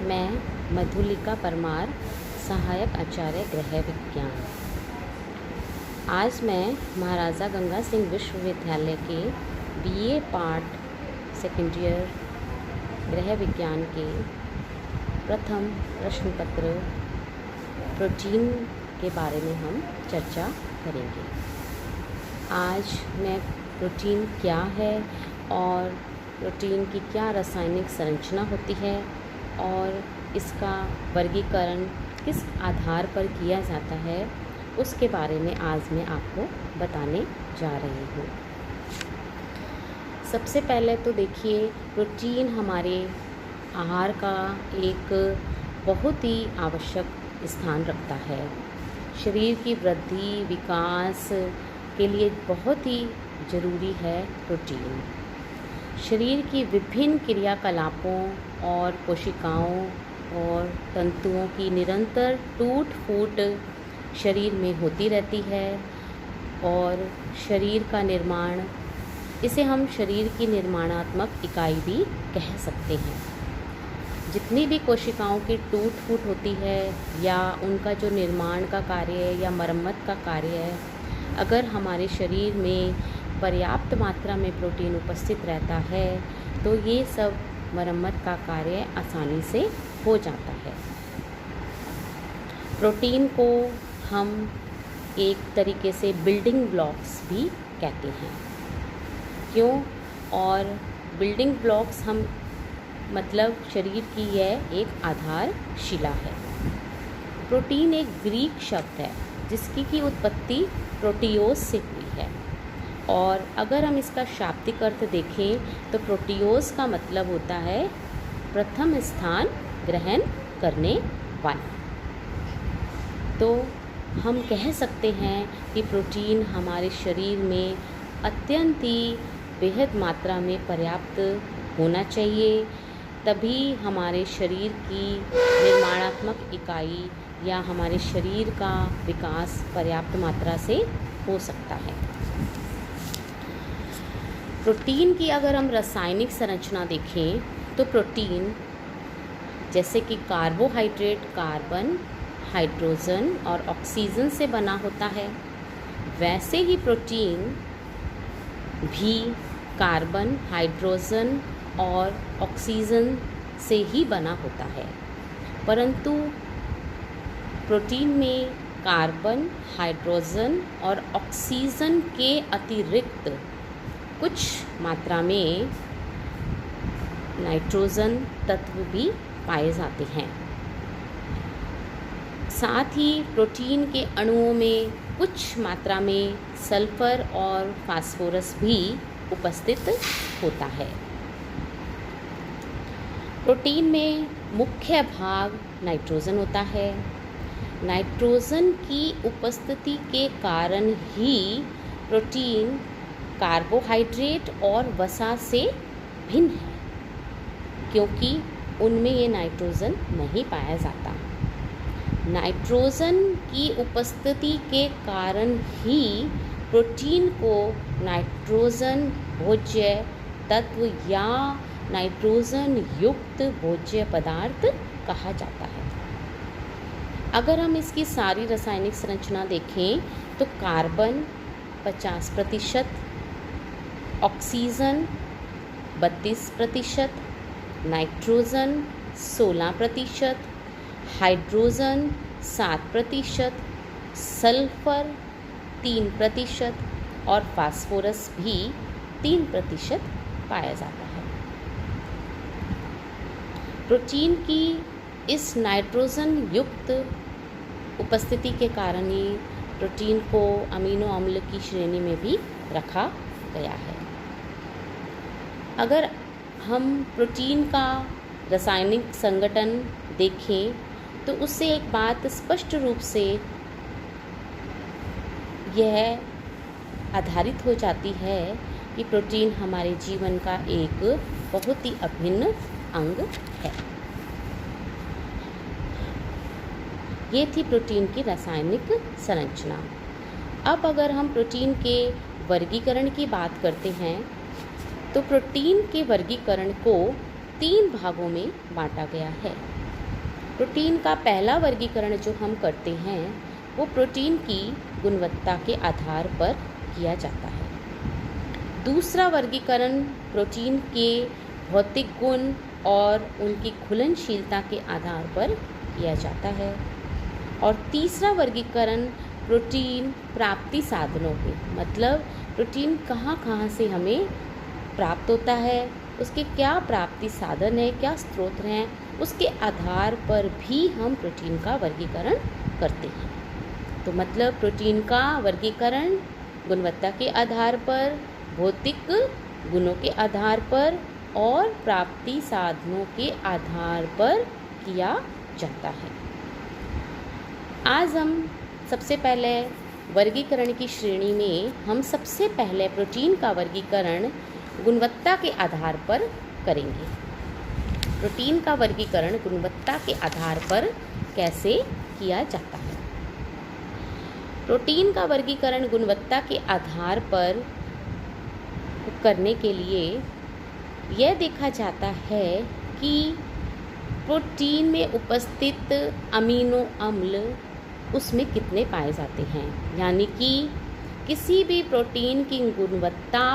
मैं मधुलिका परमार, सहायक आचार्य गृह विज्ञान। आज मैं महाराजा गंगा सिंह विश्वविद्यालय के बीए पार्ट सेकेंड ईयर गृह विज्ञान के प्रथम प्रश्न पत्र प्रोटीन के बारे में हम चर्चा करेंगे। आज मैं प्रोटीन क्या है और प्रोटीन की क्या रासायनिक संरचना होती है और इसका वर्गीकरण किस आधार पर किया जाता है, उसके बारे में आज मैं आपको बताने जा रही हूँ। सबसे पहले तो देखिए, प्रोटीन हमारे आहार का एक बहुत ही आवश्यक स्थान रखता है। शरीर की वृद्धि विकास के लिए बहुत ही ज़रूरी है प्रोटीन। शरीर की विभिन्न क्रियाकलापों और कोशिकाओं और तंतुओं की निरंतर टूट फूट शरीर में होती रहती है और शरीर का निर्माण, इसे हम शरीर की निर्माणात्मक इकाई भी कह सकते हैं। जितनी भी कोशिकाओं की टूट फूट होती है या उनका जो निर्माण का कार्य है या मरम्मत का कार्य है, अगर हमारे शरीर में पर्याप्त मात्रा में प्रोटीन उपस्थित रहता है तो ये सब मरम्मत का कार्य आसानी से हो जाता है। प्रोटीन को हम एक तरीके से बिल्डिंग ब्लॉक्स भी कहते हैं। क्यों? और बिल्डिंग ब्लॉक्स हम मतलब शरीर की यह एक आधारशिला है। प्रोटीन एक ग्रीक शब्द है जिसकी की उत्पत्ति प्रोटियोस से हुई है और अगर हम इसका शाब्दिक अर्थ देखें तो प्रोटियोस का मतलब होता है प्रथम स्थान ग्रहण करने वाला। तो हम कह सकते हैं कि प्रोटीन हमारे शरीर में अत्यंत ही बेहद मात्रा में पर्याप्त होना चाहिए, तभी हमारे शरीर की निर्माणात्मक इकाई या हमारे शरीर का विकास पर्याप्त मात्रा से हो सकता है। प्रोटीन की अगर हम रासायनिक संरचना देखें तो प्रोटीन जैसे कि कार्बोहाइड्रेट कार्बन, हाइड्रोजन और ऑक्सीजन से बना होता है, वैसे ही प्रोटीन भी कार्बन, हाइड्रोजन और ऑक्सीजन से ही बना होता है। परंतु प्रोटीन में कार्बन, हाइड्रोजन और ऑक्सीजन के अतिरिक्त कुछ मात्रा में नाइट्रोजन तत्व भी पाए जाते हैं। साथ ही प्रोटीन के अणुओं में कुछ मात्रा में सल्फर और फास्फोरस भी उपस्थित होता है। प्रोटीन में मुख्य भाग नाइट्रोजन होता है। नाइट्रोजन की उपस्थिति के कारण ही प्रोटीन कार्बोहाइड्रेट और वसा से भिन्न है, क्योंकि उनमें ये नाइट्रोजन नहीं पाया जाता। नाइट्रोजन की उपस्थिति के कारण ही प्रोटीन को नाइट्रोजन भोज्य तत्व या नाइट्रोजन युक्त भोज्य पदार्थ कहा जाता है। अगर हम इसकी सारी रासायनिक संरचना देखें तो carbon 50%, oxygen 32%, nitrogen 16%, hydrogen 7%, sulphur 3% और फास्फोरस भी 3% पाया जाता है। प्रोटीन की इस नाइट्रोजन युक्त उपस्थिति के कारण ही प्रोटीन को अमीनो अम्ल की श्रेणी में भी रखा गया है। अगर हम प्रोटीन का रासायनिक संगठन देखें तो उससे एक बात स्पष्ट रूप से यह आधारित हो जाती है कि प्रोटीन हमारे जीवन का एक बहुत ही अभिन्न अंग है। ये थी प्रोटीन की रासायनिक संरचना। अब अगर हम प्रोटीन के वर्गीकरण की बात करते हैं तो प्रोटीन के वर्गीकरण को 3 भागों में बांटा गया है। प्रोटीन का पहला वर्गीकरण जो हम करते हैं वो प्रोटीन की गुणवत्ता के आधार पर किया जाता है। दूसरा वर्गीकरण प्रोटीन के भौतिक गुण और उनकी घुलनशीलता के आधार पर किया जाता है। और तीसरा वर्गीकरण प्रोटीन प्राप्ति साधनों पे, मतलब प्रोटीन कहाँ कहाँ से हमें प्राप्त होता है, उसके क्या प्राप्ति साधन है, क्या स्रोत हैं, उसके आधार पर भी हम प्रोटीन का वर्गीकरण करते हैं। तो मतलब प्रोटीन का वर्गीकरण गुणवत्ता के आधार पर, भौतिक गुणों के आधार पर और प्राप्ति साधनों के आधार पर किया जाता है। आज हम सबसे पहले वर्गीकरण की श्रेणी में हम सबसे पहले प्रोटीन का वर्गीकरण गुणवत्ता के आधार पर करेंगे। प्रोटीन का वर्गीकरण गुणवत्ता के आधार पर कैसे किया जाता है? प्रोटीन का वर्गीकरण गुणवत्ता के आधार पर करने के लिए यह देखा जाता है कि प्रोटीन में उपस्थित अमीनो अम्ल उसमें कितने पाए जाते हैं, यानी कि किसी भी प्रोटीन की गुणवत्ता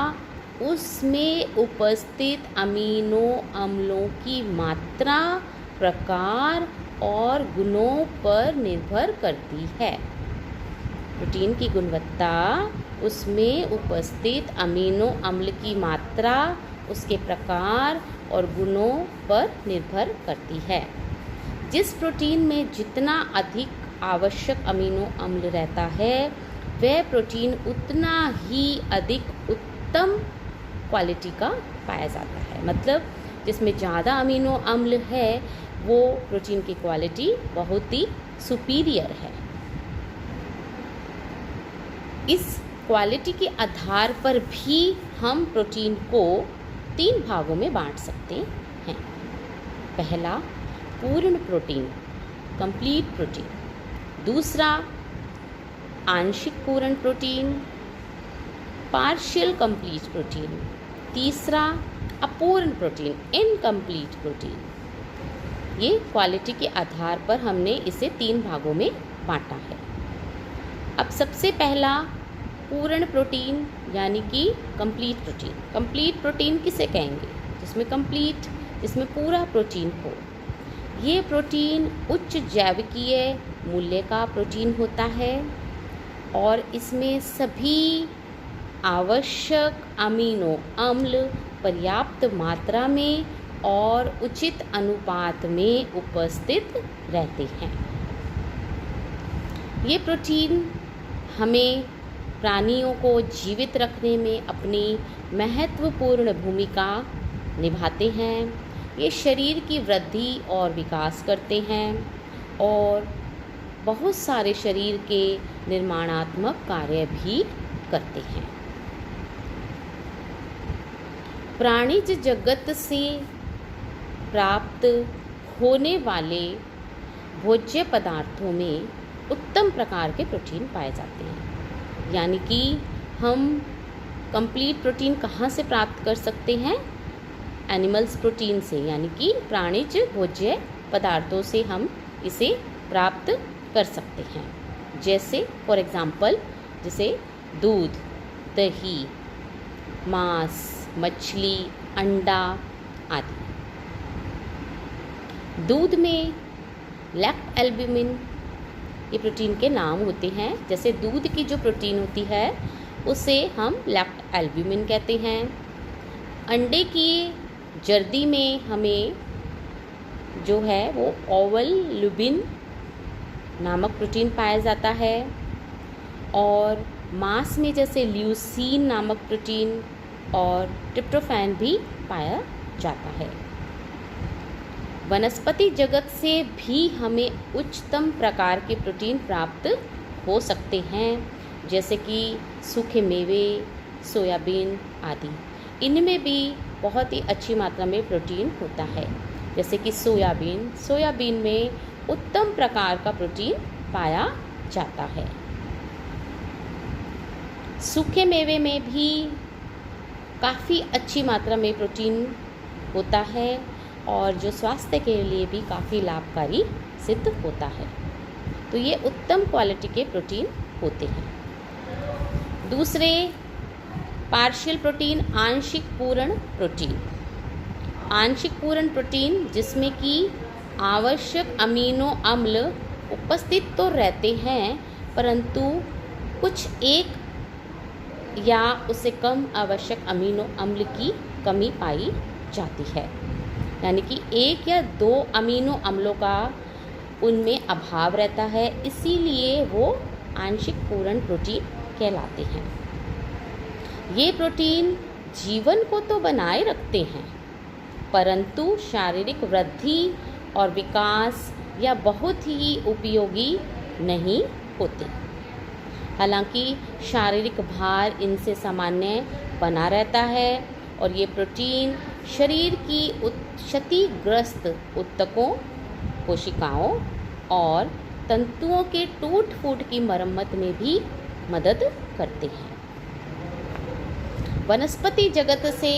उसमें उपस्थित अमीनो अम्लों की मात्रा, प्रकार और गुणों पर निर्भर करती है। प्रोटीन की गुणवत्ता उसमें उपस्थित अमीनो अम्ल की मात्रा, उसके प्रकार और गुणों पर निर्भर करती है। जिस प्रोटीन में जितना अधिक आवश्यक अमीनो अम्ल रहता है वह प्रोटीन उतना ही अधिक उत्तम क्वालिटी का पाया जाता है। मतलब जिसमें ज़्यादा अमीनो अम्ल है वो प्रोटीन की क्वालिटी बहुत ही सुपीरियर है। इस क्वालिटी के आधार पर भी हम प्रोटीन को 3 भागों में बांट सकते हैं। पहला पूर्ण प्रोटीन, कंप्लीट प्रोटीन। दूसरा आंशिक पूर्ण प्रोटीन, पार्शियल कंप्लीट प्रोटीन। तीसरा अपूर्ण प्रोटीन, इनकम्प्लीट प्रोटीन। ये क्वालिटी के आधार पर हमने इसे 3 भागों में बांटा है। अब सबसे पहला पूर्ण प्रोटीन यानी कि कंप्लीट प्रोटीन। कंप्लीट प्रोटीन किसे कहेंगे? जिसमें पूरा प्रोटीन हो। ये प्रोटीन उच्च जैविकीय मूल्य का प्रोटीन होता है और इसमें सभी आवश्यक अमीनो अम्ल पर्याप्त मात्रा में और उचित अनुपात में उपस्थित रहते हैं। ये प्रोटीन हमें प्राणियों को जीवित रखने में अपनी महत्वपूर्ण भूमिका निभाते हैं। ये शरीर की वृद्धि और विकास करते हैं और बहुत सारे शरीर के निर्माणात्मक कार्य भी करते हैं। प्राणिज जगत से प्राप्त होने वाले भोज्य पदार्थों में उत्तम प्रकार के प्रोटीन पाए जाते हैं। यानी कि हम कंप्लीट प्रोटीन कहाँ से प्राप्त कर सकते हैं? एनिमल्स प्रोटीन से, यानी कि प्राणिज भोज्य पदार्थों से हम इसे प्राप्त कर सकते हैं। जैसे फॉर एग्ज़ाम्पल जैसे दूध, दही, मांस, मछली, अंडा आदि। दूध में लैक्ट एल्ब्यूमिन ये प्रोटीन के नाम होते हैं। जैसे दूध की जो प्रोटीन होती है उसे हम लैक्ट एल्ब्यूमिन कहते हैं। अंडे की जर्दी में हमें जो है वो ओवल ल्यूबिन नामक प्रोटीन पाया जाता है और मांस में जैसे ल्यूसीन नामक प्रोटीन और ट्रिप्टोफैन भी पाया जाता है। वनस्पति जगत से भी हमें उच्चतम प्रकार के प्रोटीन प्राप्त हो सकते हैं, जैसे कि सूखे मेवे, सोयाबीन आदि। इनमें भी बहुत ही अच्छी मात्रा में प्रोटीन होता है। जैसे कि सोयाबीन में उत्तम प्रकार का प्रोटीन पाया जाता है। सूखे मेवे में भी काफ़ी अच्छी मात्रा में प्रोटीन होता है। और जो स्वास्थ्य के लिए भी काफ़ी लाभकारी सिद्ध होता है। तो ये उत्तम क्वालिटी के प्रोटीन होते हैं। दूसरे, पार्शियल प्रोटीन, आंशिक पूर्ण प्रोटीन। आंशिक पूर्ण प्रोटीन जिसमें कि आवश्यक अमीनो अम्ल उपस्थित तो रहते हैं, परंतु कुछ एक या उससे कम आवश्यक अमीनो अम्ल की कमी पाई जाती है, यानी कि एक या दो अमीनो अम्लों का उनमें अभाव रहता है, इसीलिए वो आंशिक पूर्ण प्रोटीन कहलाते हैं। ये प्रोटीन जीवन को तो बनाए रखते हैं, परंतु शारीरिक वृद्धि और विकास या बहुत ही उपयोगी नहीं होते। हालांकि शारीरिक भार इनसे सामान्य बना रहता है और ये प्रोटीन शरीर की क्षतिग्रस्त ऊतकों, कोशिकाओं और तंतुओं के टूट फूट की मरम्मत में भी मदद करते हैं। वनस्पति जगत से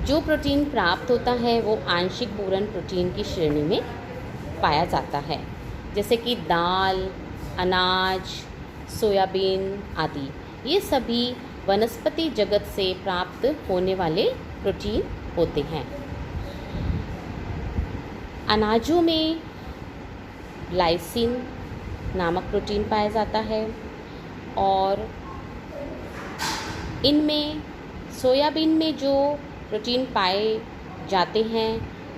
जो प्रोटीन प्राप्त होता है वो आंशिक पूर्ण प्रोटीन की श्रेणी में पाया जाता है, जैसे कि दाल, अनाज, सोयाबीन आदि। ये सभी वनस्पति जगत से प्राप्त होने वाले प्रोटीन होते हैं। अनाजों में लाइसिन नामक प्रोटीन पाया जाता है और इनमें सोयाबीन में जो प्रोटीन पाए जाते हैं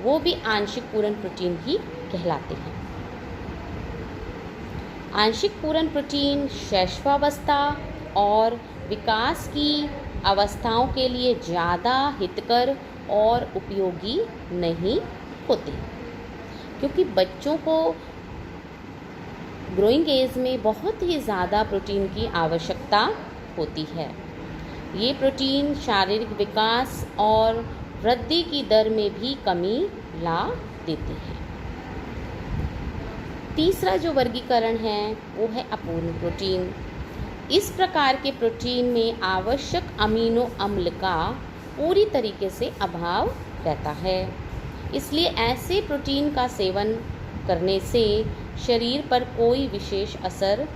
वो भी आंशिक पूर्ण प्रोटीन ही कहलाते हैं। आंशिक पूर्ण प्रोटीन शैशवावस्था और विकास की अवस्थाओं के लिए ज़्यादा हितकर और उपयोगी नहीं होते, क्योंकि बच्चों को ग्रोइंग एज में बहुत ही ज़्यादा प्रोटीन की आवश्यकता होती है। ये प्रोटीन शारीरिक विकास और वृद्धि की दर में भी कमी ला देते हैं। तीसरा जो वर्गीकरण है वो है अपूर्ण प्रोटीन। इस प्रकार के प्रोटीन में आवश्यक अमीनो अम्ल का पूरी तरीके से अभाव रहता है, इसलिए ऐसे प्रोटीन का सेवन करने से शरीर पर कोई विशेष असर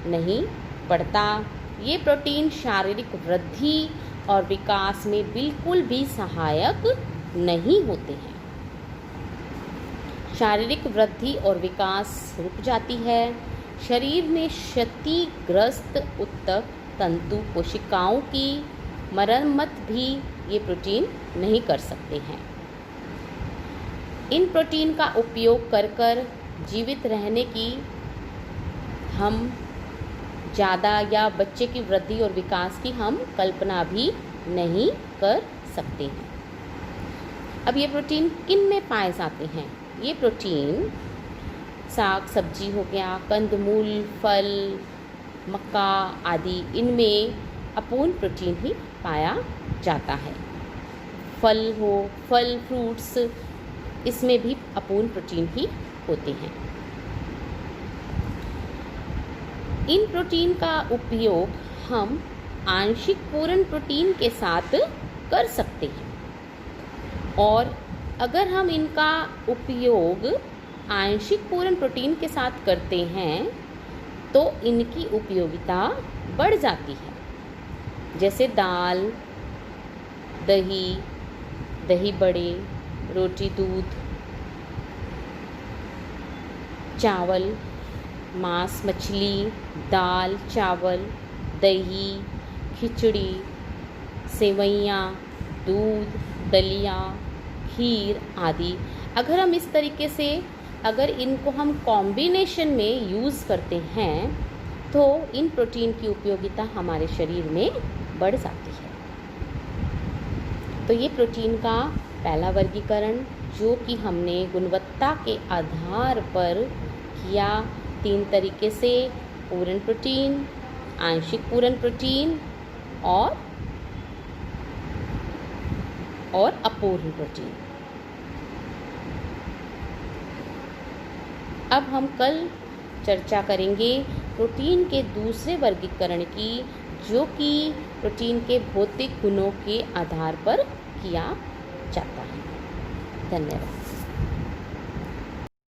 नहीं पड़ता। ये प्रोटीन शारीरिक वृद्धि और विकास में बिल्कुल भी सहायक नहीं होते हैं। शारीरिक वृद्धि और विकास रुक जाती है। शरीर में क्षतिग्रस्त ऊतक, तंतु, कोशिकाओं की मरम्मत भी ये प्रोटीन नहीं कर सकते हैं। इन प्रोटीन का उपयोग कर जीवित रहने की हम ज़्यादा या बच्चे की वृद्धि और विकास की हम कल्पना भी नहीं कर सकते हैं। अब ये प्रोटीन किन में पाए जाते हैं? ये प्रोटीन साग सब्जी हो गया, कंदमूल, फल, मक्का आदि, इनमें अपूर्ण प्रोटीन ही पाया जाता है। फल फ्रूट्स, इसमें भी अपूर्ण प्रोटीन ही होते हैं। इन प्रोटीन का उपयोग हम आंशिक पूर्ण प्रोटीन के साथ कर सकते हैं, और अगर हम इनका उपयोग आंशिक पूर्ण प्रोटीन के साथ करते हैं तो इनकी उपयोगिता बढ़ जाती है, जैसे दाल, दही, दही बड़े, रोटी दूध, चावल, मांस मछली, दाल चावल, दही, खिचड़ी, सेवइयाँ, दूध, दलिया, खीर आदि। अगर हम इस तरीके से इनको हम कॉम्बिनेशन में यूज़ करते हैं तो इन प्रोटीन की उपयोगिता हमारे शरीर में बढ़ जाती है। तो ये प्रोटीन का पहला वर्गीकरण जो कि हमने गुणवत्ता के आधार पर किया, 3 तरीके से: पूर्ण प्रोटीन, आंशिक पूर्ण प्रोटीन और अपूर्ण प्रोटीन। अब हम कल चर्चा करेंगे प्रोटीन के दूसरे वर्गीकरण की, जो कि प्रोटीन के भौतिक गुणों के आधार पर किया जाता है। धन्यवाद।